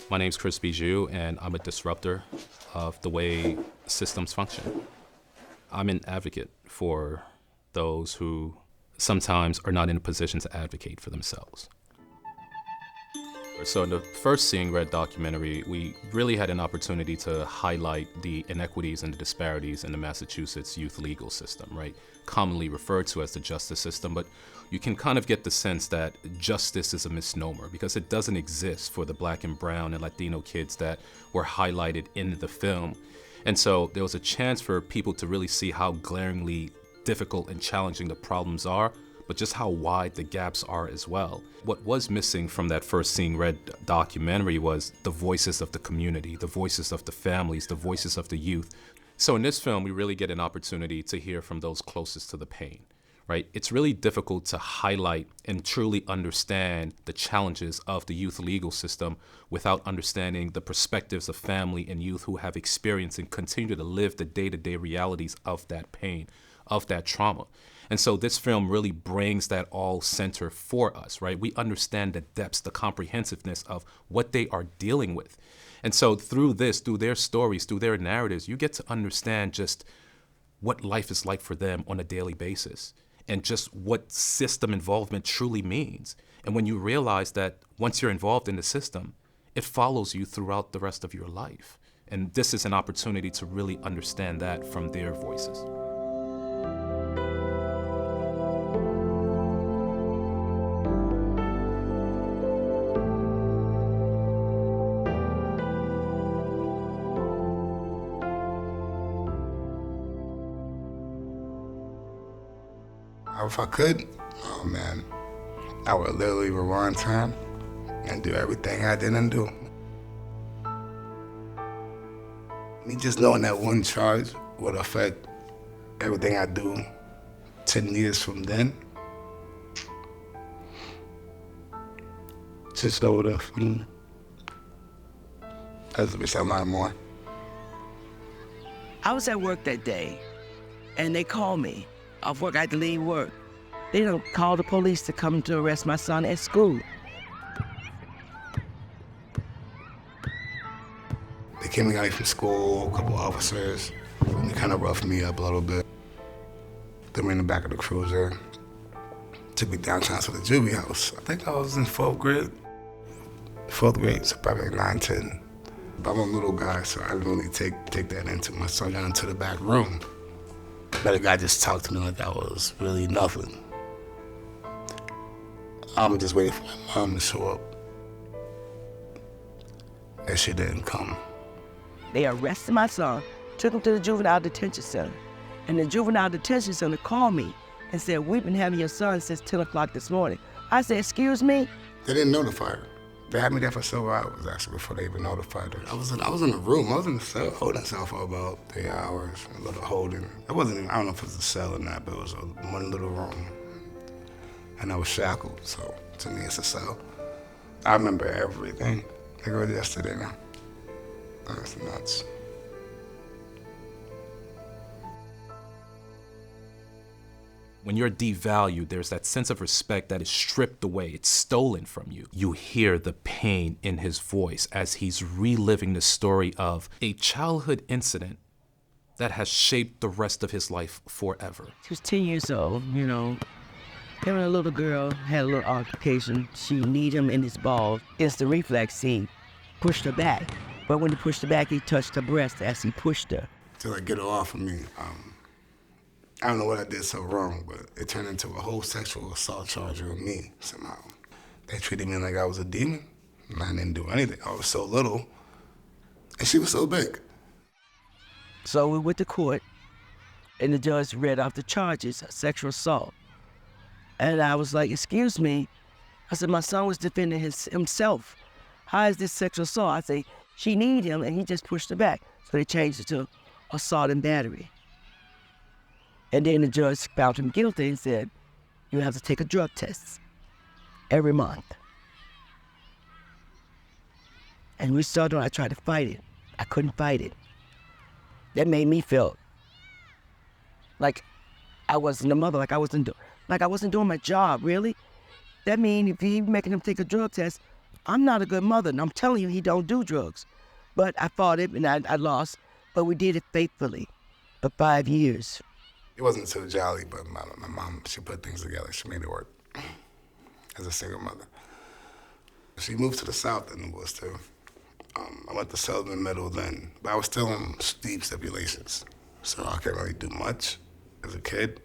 My name's Chris Bijou, and I'm a disruptor of the way systems function. I'm an advocate for those who sometimes are not in a position to advocate for themselves. So in the first Seeing Red documentary, we really had an opportunity to highlight the inequities and the disparities in the Massachusetts youth legal system, right? Commonly referred to as the justice system, but you can kind of get the sense that justice is a misnomer because it doesn't exist for the Black and brown and Latino kids that were highlighted in the film. And so there was a chance for people to really see how glaringly difficult and challenging the problems are, but just how wide the gaps are as well. What was missing from that first Seeing Red documentary was the voices of the community, the voices of the families, the voices of the youth. So in this film, we really get an opportunity to hear from those closest to the pain, right? It's really difficult to highlight and truly understand the challenges of the youth legal system without understanding the perspectives of family and youth who have experienced and continue to live the day-to-day realities of that pain, of that trauma. And so this film really brings that all center for us, right? We understand the depths, the comprehensiveness of what they are dealing with. And so through this, through their stories, through their narratives, you get to understand just what life is like for them on a daily basis and just what system involvement truly means. And when you realize that once you're involved in the system, it follows you throughout the rest of your life. And this is an opportunity to really understand that from their voices. If I could, oh man, I would literally rewind time and do everything I didn't do. Me just knowing that one charge would affect everything I do 10 years from then. Just know what if that's a lot more. I was at work that day, and they called me. Off work, I had to leave work. They done called the police to come to arrest my son at school. They came and got me from school, a couple officers. They kind of roughed me up a little bit. They were in the back of the cruiser. Took me downtown to the juvie house. I think I was in 4th grade. 4th grade, so probably 9, 10. But I'm a little guy, so I didn't really take that into my son down to the back room. But the guy just talked to me like I was really nothing. I'm just waiting for my mom to show up. And she didn't come. They arrested my son, took him to the juvenile detention center. And the juvenile detention center called me and said, "We've been having your son since 10 o'clock this morning." I said, "Excuse me?" They didn't notify her. They had me there for several hours actually before they even notified her. I was in a room. I was in the cell, holding cell for about 3 hours. A little holding. It wasn't even, I don't know if it was a cell or not, but it was one little room. And I was shackled, so to me it's a cell. I remember everything. Like it was yesterday now. That's nuts. When you're devalued, there's that sense of respect that is stripped away, it's stolen from you. You hear the pain in his voice as he's reliving the story of a childhood incident that has shaped the rest of his life forever. He was 10 years old, you know. Him and a little girl had a little altercation. She kneed him in his balls. Instant reflex, he pushed her back. But when he pushed her back, he touched her breast as he pushed her. To like get her off of me. I don't know what I did so wrong, but it turned into a whole sexual assault charge on me somehow. They treated me like I was a demon, and I didn't do anything. I was so little, and she was so big. So we went to court, and the judge read off the charges, sexual assault. And I was like, "Excuse me." I said, "My son was defending himself. How is this sexual assault?" I say, "She kneed him, and he just pushed her back." So they changed it to assault and battery. And then the judge found him guilty and said, "You have to take a drug test every month." And we started, I tried to fight it. I couldn't fight it. That made me feel like I wasn't a mother, like I wasn't doing my job, really. That means if you making him take a drug test, I'm not a good mother, and I'm telling you, he don't do drugs. But I fought him, and I lost, but we did it faithfully for 5 years. It wasn't so jolly, but my mom, she put things together. She made it work as a single mother. She moved to the South in Worcester. I went to Southern Middle then, but I was still on steep stipulations. So I couldn't really do much as a kid.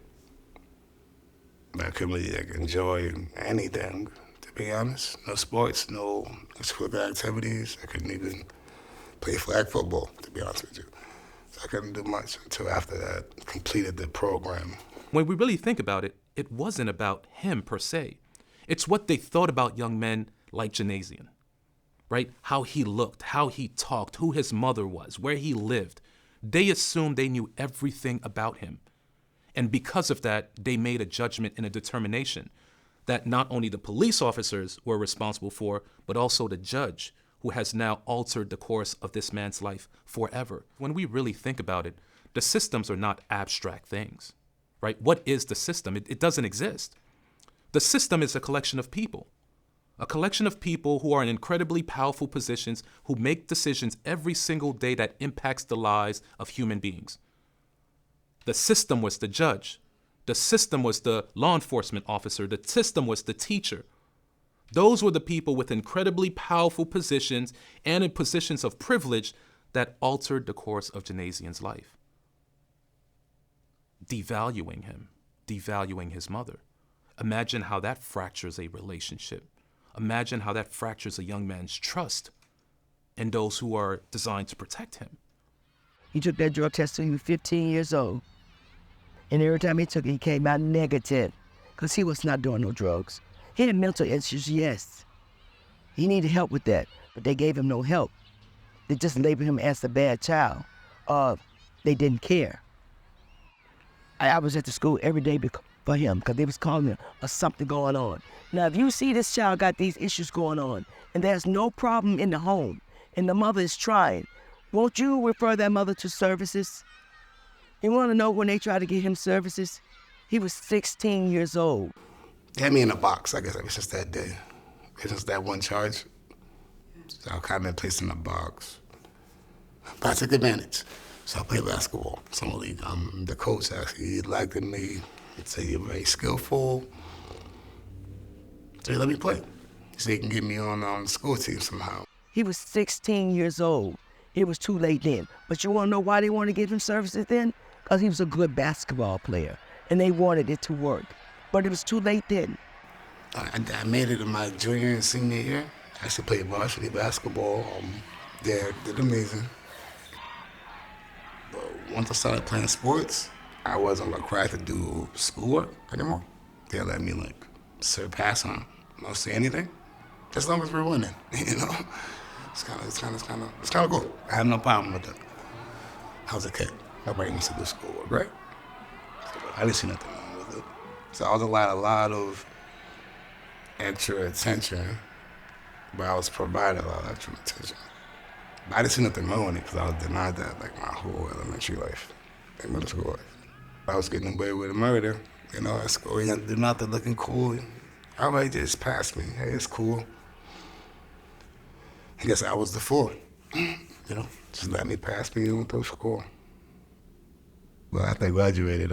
But I couldn't really enjoy anything, to be honest. No sports, no extracurricular activities. I couldn't even play flag football, to be honest with you. So I couldn't do much until after that, completed the program. When we really think about it, it wasn't about him per se. It's what they thought about young men like Janasian, right? How he looked, how he talked, who his mother was, where he lived. They assumed they knew everything about him. And because of that, they made a judgment and a determination that not only the police officers were responsible for, but also the judge, who has now altered the course of this man's life forever. When we really think about it, the systems are not abstract things, right? What is the system? It doesn't exist. The system is a collection of people who are in incredibly powerful positions, who make decisions every single day that impacts the lives of human beings. The system was the judge. The system was the law enforcement officer. The system was the teacher. Those were the people with incredibly powerful positions and in positions of privilege that altered the course of Janasian's life. Devaluing him, devaluing his mother. Imagine how that fractures a relationship. Imagine how that fractures a young man's trust in those who are designed to protect him. He took that drug test when he was 15 years old. And every time he took it, he came out negative because he was not doing no drugs. He had mental issues, yes. He needed help with that, but they gave him no help. They just labeled him as a bad child. They didn't care. I was at the school every day for him because they was calling him something going on. Now, if you see this child got these issues going on and there's no problem in the home and the mother is trying, won't you refer that mother to services? You want to know when they tried to get him services? He was 16 years old. They had me in a box, I guess, ever since that day. Ever since that one charge. So I kind of been placed in a box. But I took advantage. So I played basketball, summer league. The coach actually liked me. He'd say, "You're very skillful." So he let me play. He said he can get me on the school team somehow. He was 16 years old. It was too late then. But you want to know why they wanted to give him services then? Because he was a good basketball player, and they wanted it to work. But it was too late then. I made it in my junior and senior year. I actually played varsity basketball. Did amazing. But once I started playing sports, I wasn't required to do schoolwork anymore. They let me surpass on mostly anything, as long as we're winning. You know, it's kind of cool. I have no problem with it. I was a kid. Nobody needs to do schoolwork, right? So, I didn't see nothing wrong with it. So I was allowed a lot of extra attention, but I was provided a lot of extra attention. But I didn't see nothing wrong with it because I was denied that my whole elementary life and middle school life. I was getting away with a murder, at school. You do nothing looking cool. Everybody just passed me. Hey, it's cool. I guess I was the fool. Just let me pass me on through school. Well, after I graduated,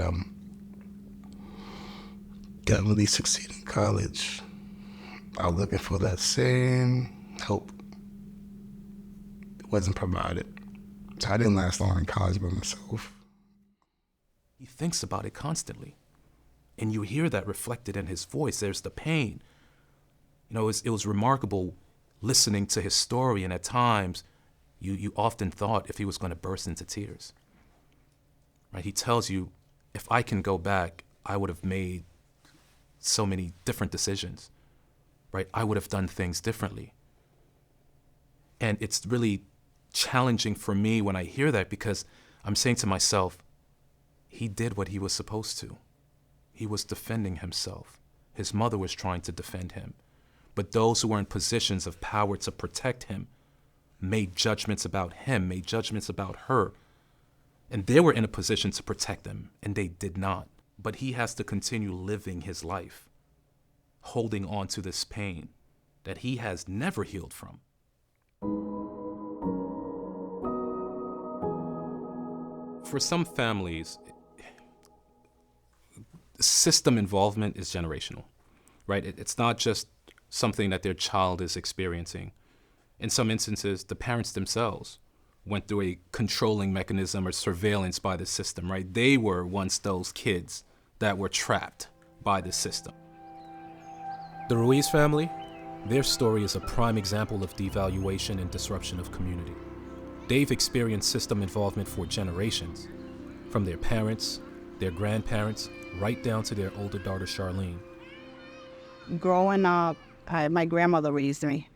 got really succeed in college. I was looking for that same hope. It wasn't provided. So I didn't last long in college by myself. He thinks about it constantly. And you hear that reflected in his voice. There's the pain. It was remarkable listening to his story, and at times, you often thought if he was going to burst into tears. Right? He tells you, if I can go back, I would have made so many different decisions. Right? I would have done things differently. And it's really challenging for me when I hear that, because I'm saying to myself, he did what he was supposed to. He was defending himself. His mother was trying to defend him. But those who were in positions of power to protect him made judgments about him, made judgments about her. And they were in a position to protect them, and they did not. But he has to continue living his life, holding on to this pain that he has never healed from. For some families, system involvement is generational, right? It's not just something that their child is experiencing. In some instances, the parents themselves went through a controlling mechanism or surveillance by the system, right? They were once those kids that were trapped by the system. The Ruiz family, their story is a prime example of devaluation and disruption of community. They've experienced system involvement for generations, from their parents, their grandparents, right down to their older daughter, Charlene. Growing up, my grandmother raised me.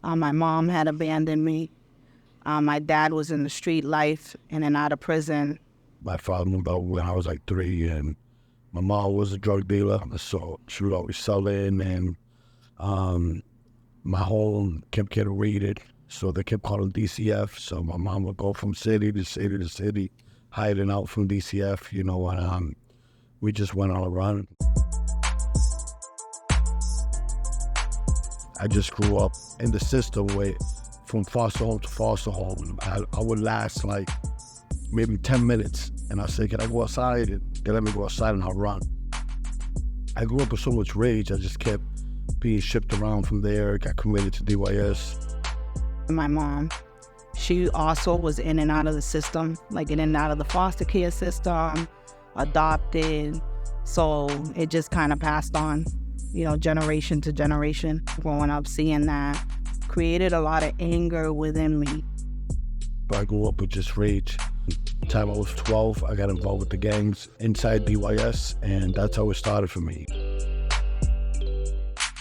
My mom had abandoned me. My dad was in the street life, in and out of prison. My father moved out when I was like 3, and my mom was a drug dealer, so she would always sell in, and my home kept getting raided, so they kept calling DCF, so my mom would go from city to city to city, hiding out from DCF, you know, and we just went on a run. I just grew up in the system where from foster home to foster home. I would last like maybe 10 minutes, and I say, can I go outside? And they let me go outside, and I'll run. I grew up with so much rage, I just kept being shipped around from there, got committed to DYS. My mom, she also was in and out of the system, like in and out of the foster care system, adopted. So it just kind of passed on, you know, generation to generation. Growing up, seeing that created a lot of anger within me. I grew up with just rage. The time I was 12, I got involved with the gangs inside DYS, and that's how it started for me.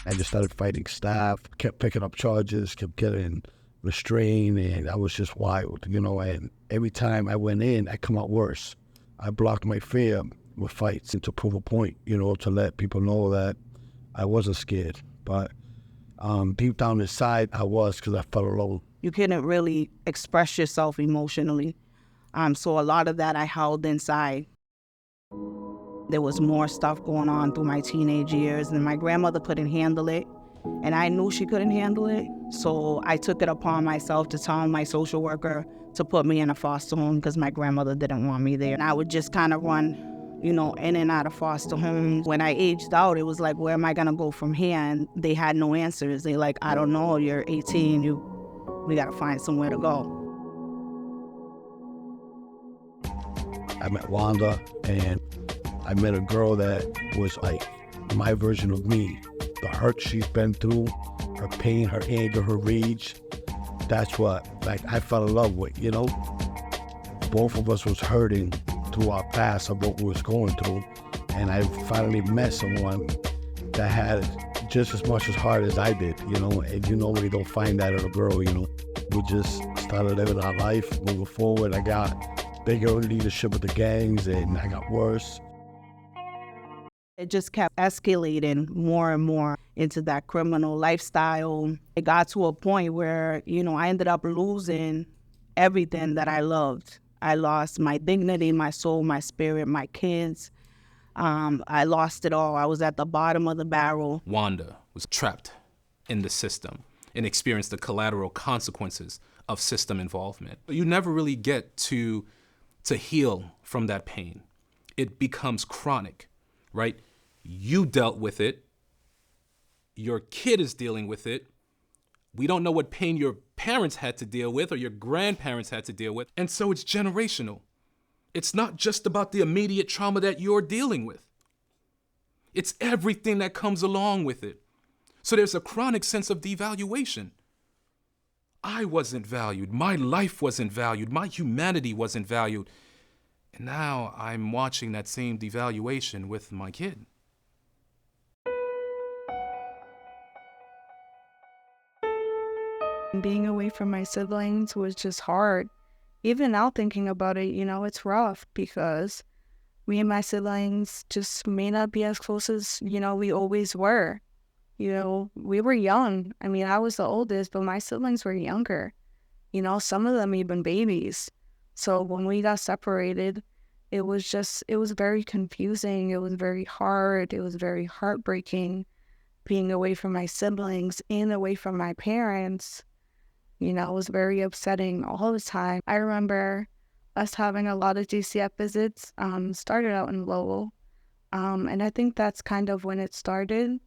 I just started fighting staff, kept picking up charges, kept getting restrained, and I was just wild, you know, and every time I went in, I come out worse. I blocked my fear with fights and to prove a point, you know, to let people know that I wasn't scared. But deep down inside, I was, because I felt alone. You couldn't really express yourself emotionally. So a lot of that I held inside. There was more stuff going on through my teenage years, and my grandmother couldn't handle it, and I knew she couldn't handle it. So I took it upon myself to tell my social worker to put me in a foster home because my grandmother didn't want me there. And I would just kind of run, you know, in and out of foster homes. When I aged out, it was like, where am I gonna go from here? And they had no answers. They like, I don't know, you're 18, we gotta find somewhere to go. I met Wanda, and I met a girl that was like my version of me. The hurt she's been through, her pain, her anger, her rage, that's what like I fell in love with, you know? Both of us was hurting through our past of what we was going through, and I finally met someone that had just as much as hard as I did, you know? And you normally don't find that in a girl, you know? We just started living our life, moving forward. I got bigger leadership with the gangs, and I got worse. It just kept escalating more and more into that criminal lifestyle. It got to a point where, you know, I ended up losing everything that I loved. I lost my dignity, my soul, my spirit, my kids. I lost it all. I was at the bottom of the barrel. Wanda was trapped in the system and experienced the collateral consequences of system involvement. You never really get to heal from that pain. It becomes chronic, right? You dealt with it. Your kid is dealing with it. We don't know what pain your parents had to deal with or your grandparents had to deal with. And so it's generational. It's not just about the immediate trauma that you're dealing with. It's everything that comes along with it. So there's a chronic sense of devaluation. I wasn't valued. My life wasn't valued. My humanity wasn't valued. And now I'm watching that same devaluation with my kid. Being away from my siblings was just hard. Even now thinking about it, you know, it's rough because me and my siblings just may not be as close as, you know, we always were. You know, we were young. I mean, I was the oldest, but my siblings were younger. You know, some of them even babies. So when we got separated, it was very confusing. It was very hard. It was very heartbreaking. being away from my siblings and away from my parents, you know, was very upsetting all the time. I remember us having a lot of DCF visits, started out in Lowell. And I think that's kind of when it started.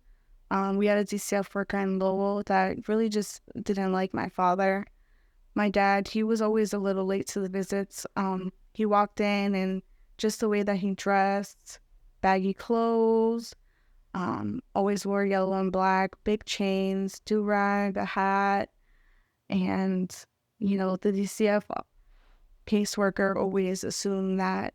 We had a DCF worker in Lowell that really just didn't like my father. My dad, he was always a little late to the visits. He walked in and just the way that he dressed, baggy clothes, always wore yellow and black, big chains, do-rag, a hat. And, you know, the DCF caseworker always assumed that,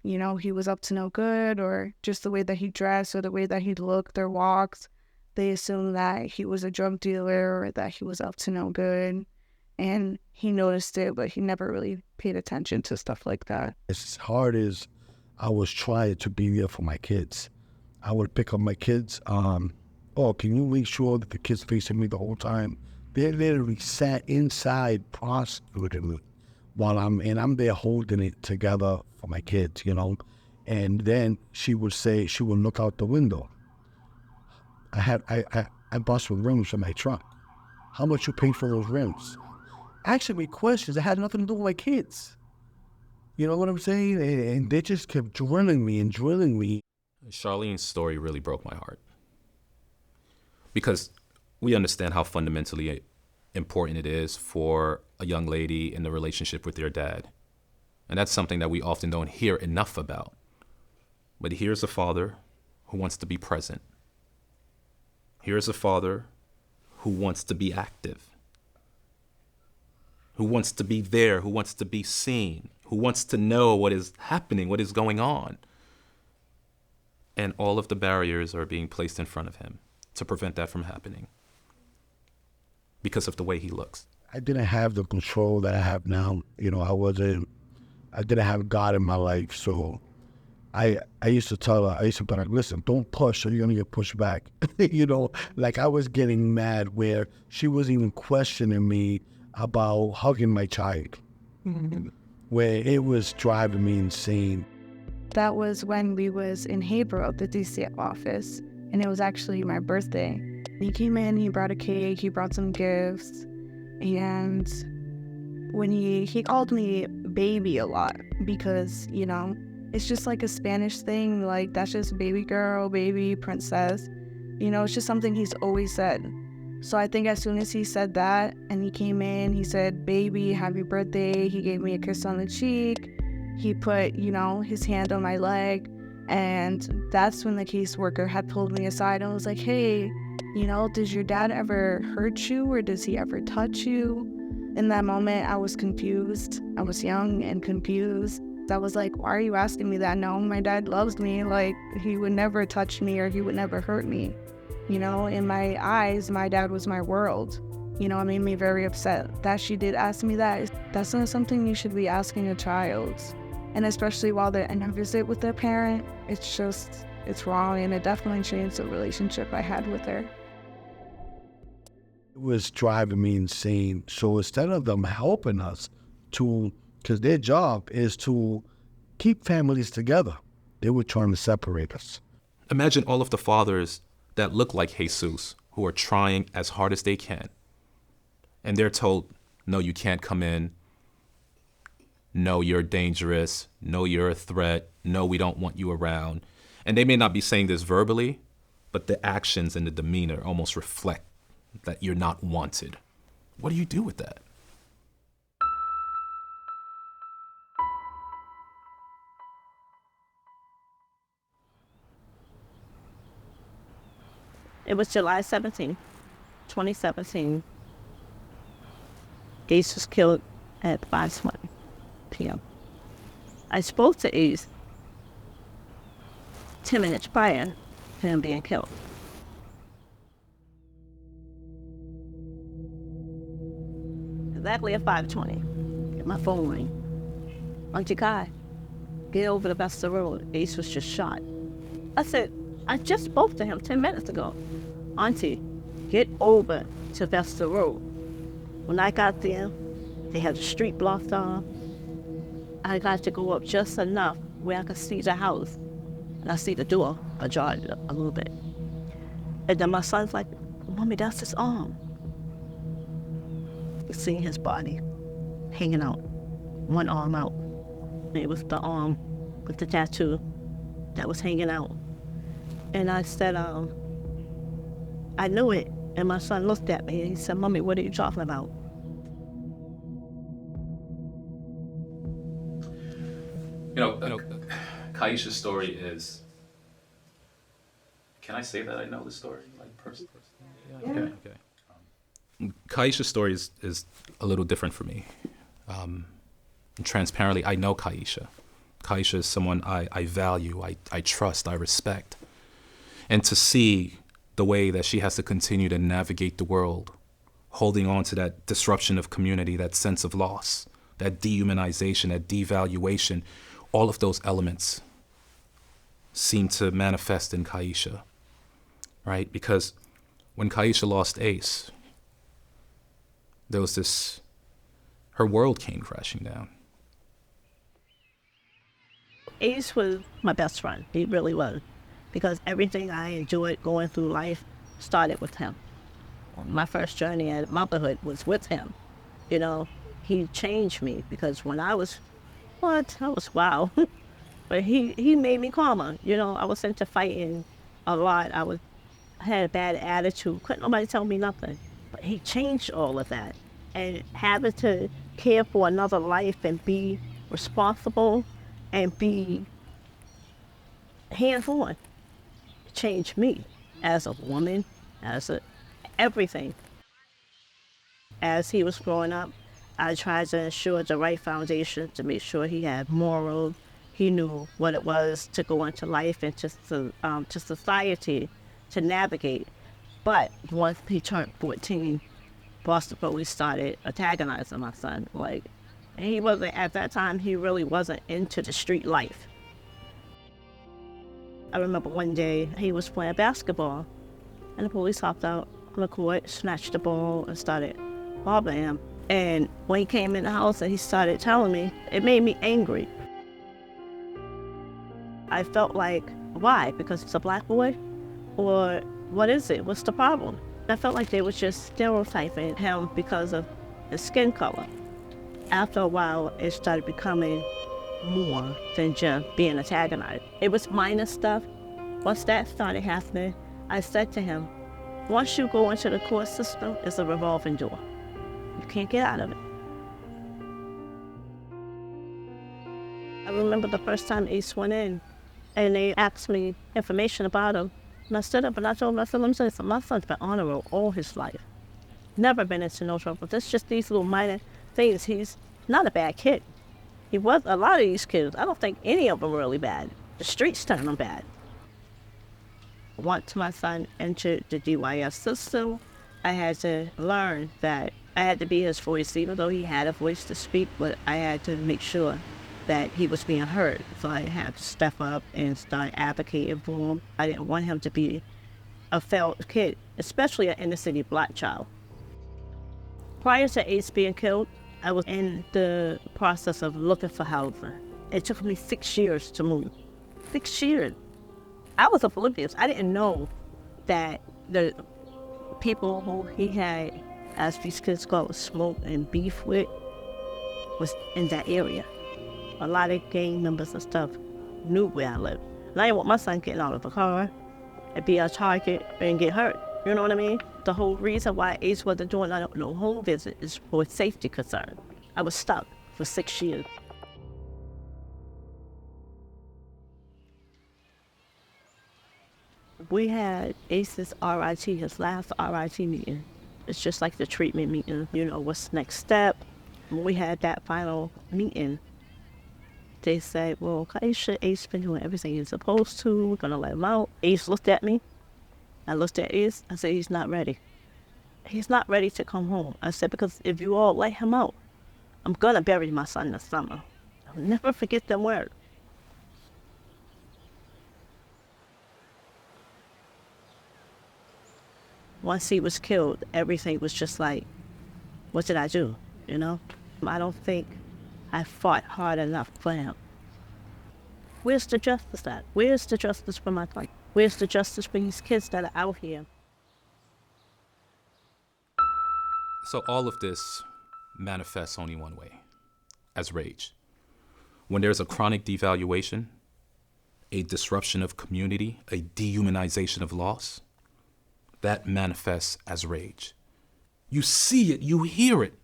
you know, he was up to no good, or just the way that he dressed or the way that he looked or walked. They assumed that he was a drug dealer or that he was up to no good. And he noticed it, but he never really paid attention to stuff like that. As hard as I was trying to be there for my kids, I would pick up my kids. Oh, can you make sure that the kids facing me the whole time? They literally sat inside prosecuting me while I'm there holding it together for my kids, you know. And then she would look out the window. I bought some rims for my truck. How much you paid for those rims? Asking me questions that had nothing to do with my kids. You know what I'm saying? And they just kept drilling me. Charlene's story really broke my heart. Because we understand how fundamentally important it is for a young lady in the relationship with their dad. And that's something that we often don't hear enough about. But here's a father who wants to be present. Here's a father who wants to be active, who wants to be there, who wants to be seen, who wants to know what is happening, what is going on. And all of the barriers are being placed in front of him to prevent that from happening because of the way he looks. I didn't have the control that I have now. You know, I didn't have God in my life. So I used to tell her, listen, don't push or you're going to get pushed back. You know, like I was getting mad where she wasn't even questioning me about hugging my child, where it was driving me insane. That was when we was in Haybrook, the DCF office, and it was actually my birthday. He came in, he brought a cake, he brought some gifts, and when he called me baby a lot because, you know, it's just like a Spanish thing, like that's just baby girl, baby princess. You know, it's just something he's always said. So I think as soon as he said that and he came in, he said, baby, happy birthday. He gave me a kiss on the cheek. He put, you know, his hand on my leg. And that's when the caseworker had pulled me aside and was like, hey, you know, does your dad ever hurt you or does he ever touch you? In that moment, I was confused. I was young and confused. I was like, why are you asking me that? No, my dad loves me. Like, he would never touch me or he would never hurt me. You know, in my eyes, my dad was my world. You know, it made me very upset that she did ask me that. That's not something you should be asking a child. And especially while they're in a visit with their parent, it's wrong. And it definitely changed the relationship I had with her. It was driving me insane. So instead of them helping us because their job is to keep families together, they were trying to separate us. Imagine all of the fathers that look like Jesus who are trying as hard as they can. And they're told, no, you can't come in. No, you're dangerous. No, you're a threat. No, we don't want you around. And they may not be saying this verbally, but the actions and the demeanor almost reflect that you're not wanted. What do you do with that? It was July 17, 2017. Ace was killed at 5:20 p.m. I spoke to Ace 10 minutes prior to him being killed. Exactly at 5:20, my phone rang. Auntie Kai, get over to Vesta Road. Ace was just shot. I said, I just spoke to him 10 minutes ago. Auntie, get over to Vesta Road. When I got there, they had the street blocked off. I got to go up just enough where I could see the house. And I see the door ajar a little bit. And then my son's like, Mommy, that's his arm. Seeing his body hanging out, one arm out. It was the arm with the tattoo that was hanging out. And I said, I knew it. And my son looked at me and he said, Mommy, what are you talking about? Kaisha's story is. Can I say that I know the story, like personally? Yeah. Okay. Kaisha's story is a little different for me. Transparently, I know Kaisha. Kaisha is someone I value, I trust, I respect. And to see the way that she has to continue to navigate the world, holding on to that disruption of community, that sense of loss, that dehumanization, that devaluation, all of those elements seem to manifest in Kaisha, right? Because when Kaisha lost Ace, there was this, her world came crashing down. Ace was my best friend. He really was. Because everything I enjoyed going through life started with him. My first journey at motherhood was with him. You know, he changed me because when I was wow. But he made me calmer. You know, I was into fighting a lot. I had a bad attitude. Couldn't nobody tell me nothing. But he changed all of that. And having to care for another life and be responsible and be hands-on changed me as a woman, everything. As he was growing up, I tried to ensure the right foundation to make sure he had morals. He knew what it was to go into life and to society to navigate. But once he turned 14, Boston Police started antagonizing my son. Like, he wasn't, at that time, he really wasn't into the street life. I remember one day he was playing basketball and the police hopped out on the court, snatched the ball and started bothering him. And when he came in the house and he started telling me, it made me angry. I felt like, why? Because it's a black boy? Or what is it? What's the problem? I felt like they were just stereotyping him because of his skin color. After a while, it started becoming more than just being antagonized. It was minor stuff. Once that started happening, I said to him, once you go into the court system, it's a revolving door. You can't get out of it. I remember the first time Ace went in, and they asked me information about him. And I stood up and I told him, let me say something. My son's been on the road all his life. Never been into no trouble. It's just these little minor things. He's not a bad kid. He was, a lot of these kids, I don't think any of them were really bad. The streets turned them bad. Once my son entered the DYS system, I had to learn that I had to be his voice, even though he had a voice to speak, but I had to make sure that he was being heard. So I had to step up and start advocating for him. I didn't want him to be a failed kid, especially an inner city black child. Prior to Ace being killed, I was in the process of looking for housing. It took me 6 years to move. 6 years. I was oblivious. I didn't know that the people who he had, as these kids call it, smoke and beef with, was in that area. A lot of gang members and stuff knew where I lived. And I didn't want my son getting out of the car and be a target and get hurt. You know what I mean? The whole reason why Ace wasn't doing no home visit is for safety concern. I was stuck for 6 years. We had Ace's RIT, his last RIT meeting. It's just like the treatment meeting, you know, what's next step. When we had that final meeting, they said, well, Kaisha, Ace been doing everything he's supposed to. We're gonna let him out. Ace looked at me. I looked at Ace. I said, he's not ready. He's not ready to come home. I said, because if you all let him out, I'm gonna bury my son this summer. I'll never forget them words. Once he was killed, everything was just like, what did I do, you know? I don't think I fought hard enough for him. Where's the justice at? Where's the justice for my son? Where's the justice for these kids that are out here So all of this manifests only one way, as rage. When there's a chronic devaluation, a disruption of community, a dehumanization of loss, that manifests as rage. You see it, you hear it.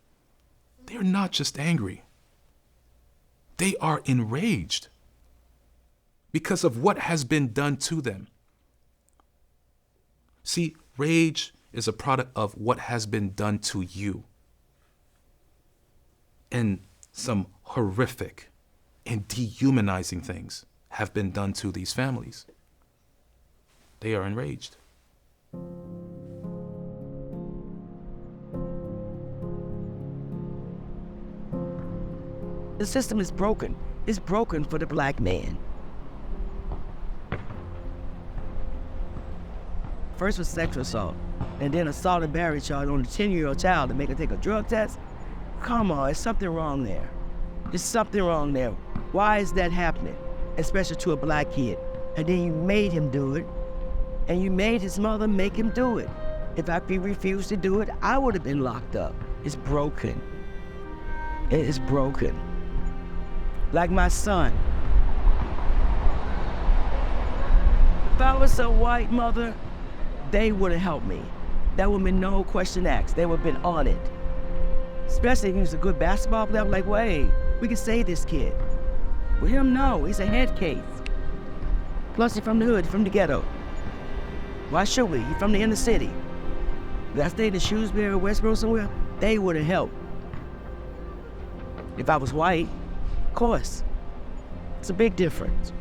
They're not just angry. They are enraged because of what has been done to them. See, rage is a product of what has been done to you. And some horrific and dehumanizing things have been done to these families. They are enraged. The system is broken. It's broken for the black man. First was sexual assault, and then assault and battery charge on a 10-year-old child to make her take a drug test. Come on, there's something wrong there. There's something wrong there. Why is that happening? Especially to a black kid. And then you made him do it, and you made his mother make him do it. If he refused to do it, I would have been locked up. It's broken. It is broken. Like my son. If I was a white mother, they would have helped me. That would have been no question asked. They would have been on it. Especially if he was a good basketball player. Like, wait, we can save this kid. With him, no, he's a head case. Plus, he's from the hood, from the ghetto. Why should we? He's from the inner city. If I stayed in Shrewsbury or Westboro somewhere, they would have helped. If I was white, of course. It's a big difference.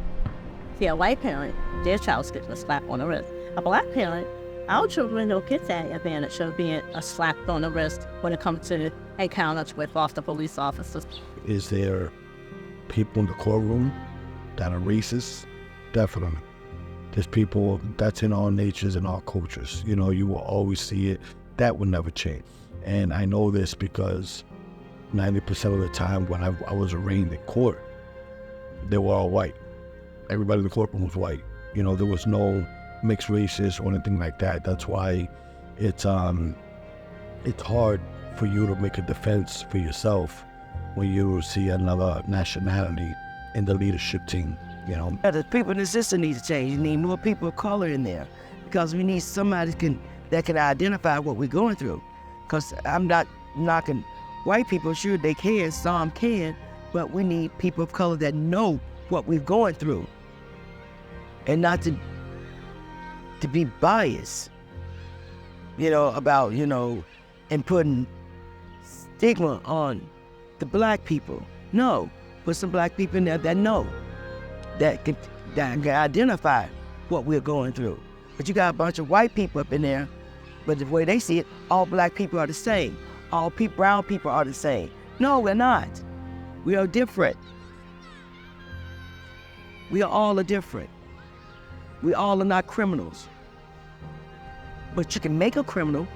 See, a white parent, their child's getting a slap on the wrist. A black parent, our children don't get that advantage of being a slap on the wrist when it comes to encounters with foster police officers. Is there people in the courtroom that are racist? Definitely. There's people that's in our natures and our cultures. You know, you will always see it. That will never change. And I know this because 90% of the time when I was arraigned in court, they were all white. Everybody in the courtroom was white. You know, there was no mixed races or anything like that. That's why it's hard for you to make a defense for yourself when you see another nationality in the leadership team, you know. Yeah, the people in the system need to change. You need more people of color in there because we need somebody that can identify what we're going through. Because I'm not knocking white people, sure they can, some can, but we need people of color that know what we're going through and not to be biased, you know, about, you know, and putting stigma on the black people. No, put some black people in there that know, that can identify what we're going through. But you got a bunch of white people up in there, but the way they see it, all black people are the same. All brown people are the same. No, we're not. We are different. We are all different. We all are not criminals. But you can make a criminal,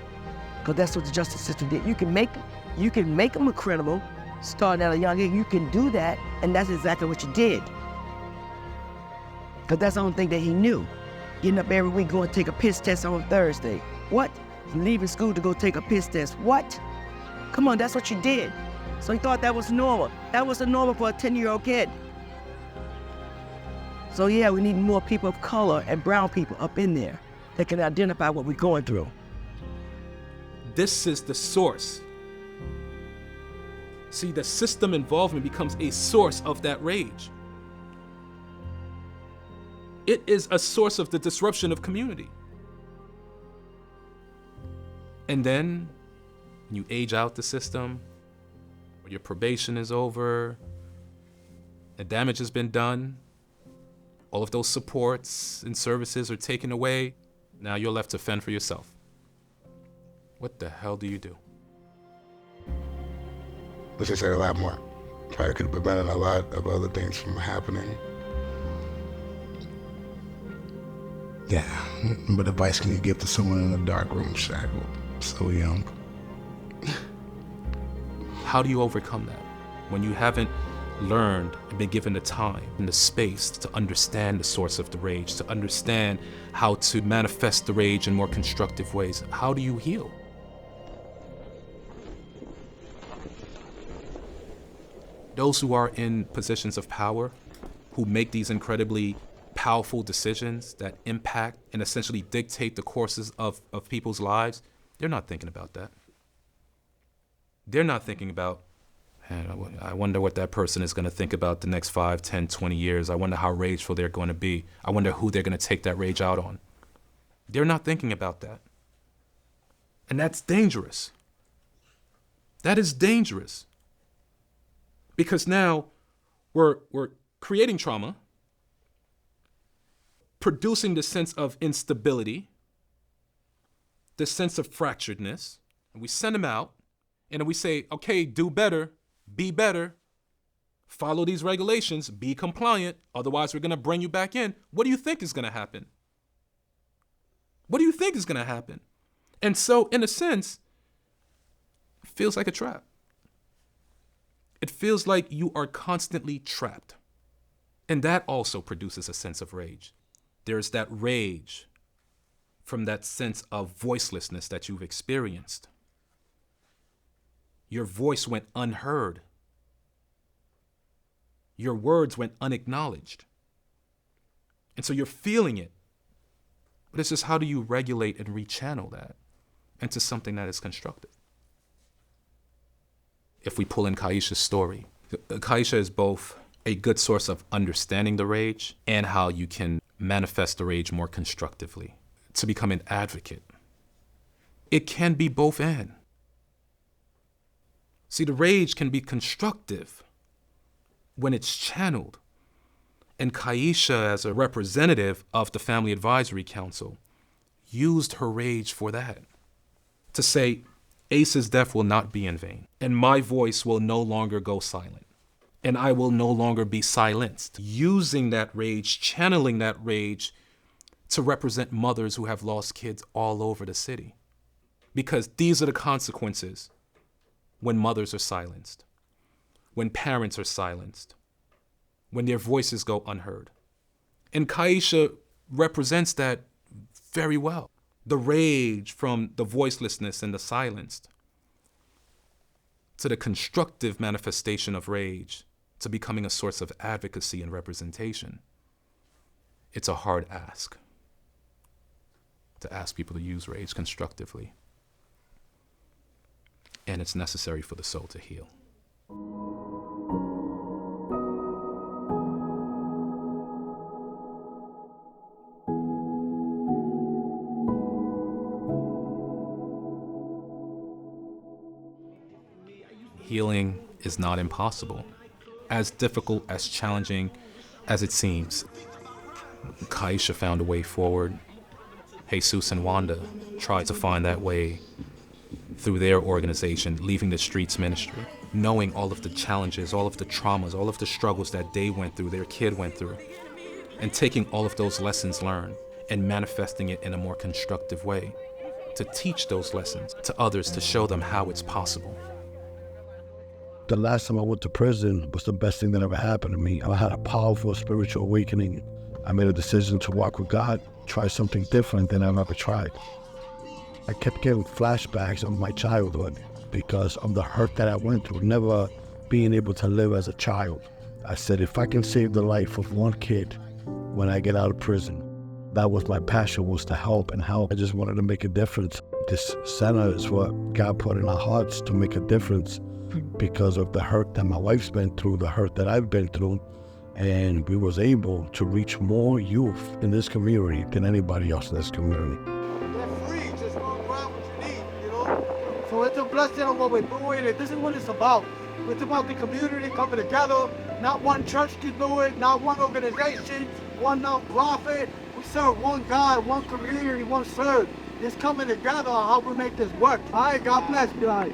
because that's what the justice system did. You can make them a criminal, starting at a young age. You can do that, and that's exactly what you did. Because that's the only thing that he knew. Getting up every week, going to take a piss test on Thursday. What? Leaving school to go take a piss test. What? Come on, that's what you did. So he thought that was normal. That was the normal for a 10-year-old kid. So yeah, we need more people of color and brown people up in there that can identify what we're going through. This is the source. See, the system involvement becomes a source of that rage. It is a source of the disruption of community. And then you age out the system, or your probation is over, the damage has been done, all of those supports and services are taken away. Now you're left to fend for yourself. What the hell do you do? Let's just say a lot more. Probably could have prevented a lot of other things from happening. Yeah, what advice can you give to someone in a dark room shackled, so young? How do you overcome that when you haven't learned and been given the time and the space to understand the source of the rage, to understand how to manifest the rage in more constructive ways? How do you heal? those who are in positions of power, who make these incredibly powerful decisions that impact and essentially dictate the courses of people's lives, they're not thinking about that. They're not thinking about, man, I wonder what that person is going to think about the next 5, 10, 20 years. I wonder how rageful they're going to be. I wonder who they're going to take that rage out on. They're not thinking about that. And that's dangerous. That is dangerous. Because now we're creating trauma, producing the sense of instability, the sense of fracturedness, and we send them out, and then we say, okay, do better, be better, follow these regulations, be compliant, otherwise we're gonna bring you back in. What do you think is gonna happen? What do you think is gonna happen? And so, in a sense, it feels like a trap. It feels like you are constantly trapped. And that also produces a sense of rage. There's that rage from that sense of voicelessness that you've experienced. Your voice went unheard. Your words went unacknowledged. And so you're feeling it. But it's just, how do you regulate and rechannel that into something that is constructive? If we pull in Kaisha's story, Kaisha is both a good source of understanding the rage and how you can manifest the rage more constructively, to become an advocate. It can be both and. See, the rage can be constructive when it's channeled. And Kaisha, as a representative of the Family Advisory Council, used her rage for that. To say, Ace's death will not be in vain, and my voice will no longer go silent, and I will no longer be silenced. Using that rage, channeling that rage to represent mothers who have lost kids all over the city. Because these are the consequences when mothers are silenced, when parents are silenced, when their voices go unheard. And Kaisha represents that very well. The rage from the voicelessness and the silenced to the constructive manifestation of rage to becoming a source of advocacy and representation. It's a hard ask to ask people to use rage constructively. And it's necessary for the soul to heal. Healing is not impossible. As difficult, as challenging as it seems, Kaisha found a way forward. Jesus and Wanda tried to find that way through their organization, Leaving the Streets Ministry, knowing all of the challenges, all of the traumas, all of the struggles that they went through, their kid went through, and taking all of those lessons learned and manifesting it in a more constructive way to teach those lessons to others, to show them how it's possible. The last time I went to prison was the best thing that ever happened to me. I had a powerful spiritual awakening. I made a decision to walk with God, try something different than I've ever tried. I kept getting flashbacks of my childhood because of the hurt that I went through, never being able to live as a child. I said, if I can save the life of one kid when I get out of prison, that was my passion, was to help and help. I just wanted to make a difference. This center is what God put in our hearts to make a difference because of the hurt that my wife's been through, the hurt that I've been through. And we was able to reach more youth in this community than anybody else in this community. They're free, just go grab what you need, you know? So it's a blessing on what we're doing, and this is what it's about. It's about the community coming together. Not one church can do it, not one organization, one non-profit. We serve one God, one community, one serve. It's coming together on how we make this work. All right, God bless you. All right.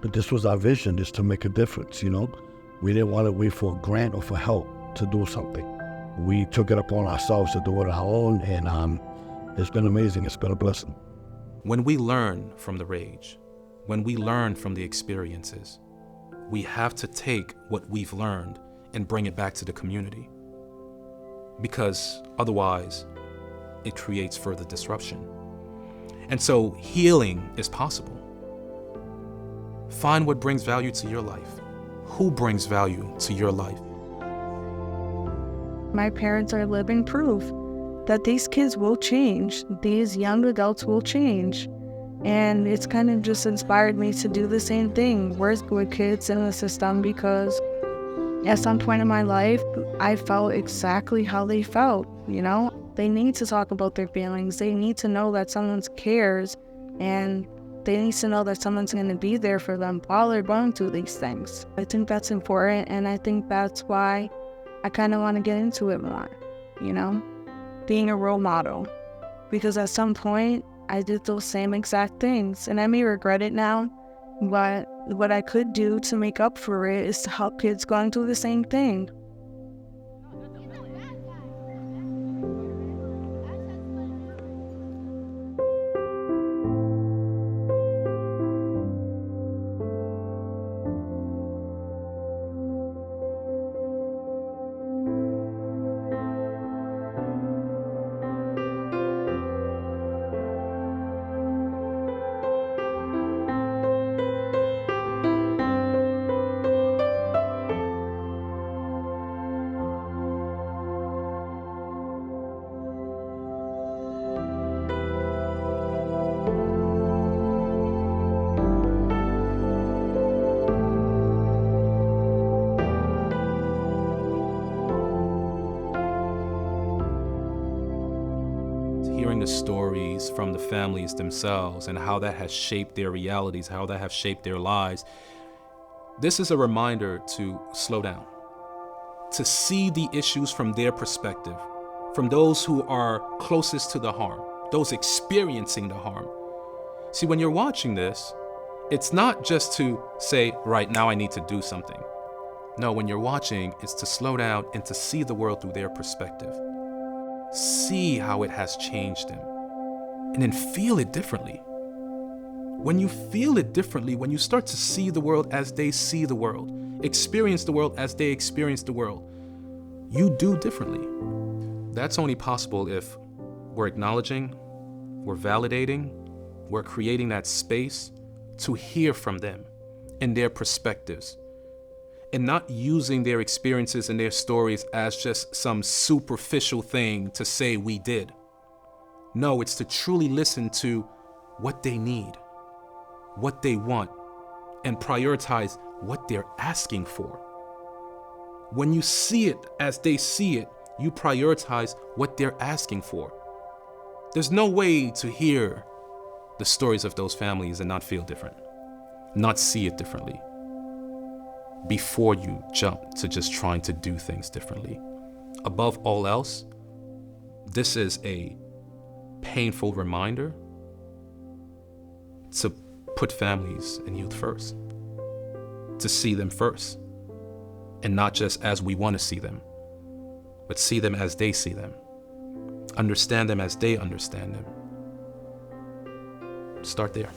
But this was our vision, is to make a difference, you know? We didn't want to wait for a grant or for help to do something. We took it upon ourselves to do it on our own, and it's been amazing. It's been a blessing. When we learn from the rage, when we learn from the experiences, we have to take what we've learned and bring it back to the community. Because otherwise, it creates further disruption. And so healing is possible. Find what brings value to your life. Who brings value to your life? My parents are living proof that these kids will change. These young adults will change. And it's kind of just inspired me to do the same thing, work with kids in the system, because at some point in my life, I felt exactly how they felt, you know? They need to talk about their feelings. They need to know that someone cares, and they need to know that someone's going to be there for them while they're going through these things. I think that's important, and I think that's why I kind of want to get into it more, you know? Being a role model. Because at some point, I did those same exact things, and I may regret it now, but what I could do to make up for it is to help kids going through the same thing. Hearing the stories from the families themselves and how that has shaped their realities, how that has shaped their lives, this is a reminder to slow down, to see the issues from their perspective, from those who are closest to the harm, those experiencing the harm. See, when you're watching this, it's not just to say, right now I need to do something. No, when you're watching, it's to slow down and to see the world through their perspective. See how it has changed them, and then feel it differently. When you feel it differently, when you start to see the world as they see the world, experience the world as they experience the world, you do differently. That's only possible if we're acknowledging, we're validating, we're creating that space to hear from them and their perspectives, and not using their experiences and their stories as just some superficial thing to say we did. No, it's to truly listen to what they need, what they want, and prioritize what they're asking for. When you see it as they see it, you prioritize what they're asking for. There's no way to hear the stories of those families and not feel different, not see it differently, before you jump to just trying to do things differently. Above all else, this is a painful reminder to put families and youth first, to see them first, and not just as we want to see them, but see them as they see them, understand them as they understand them. Start there.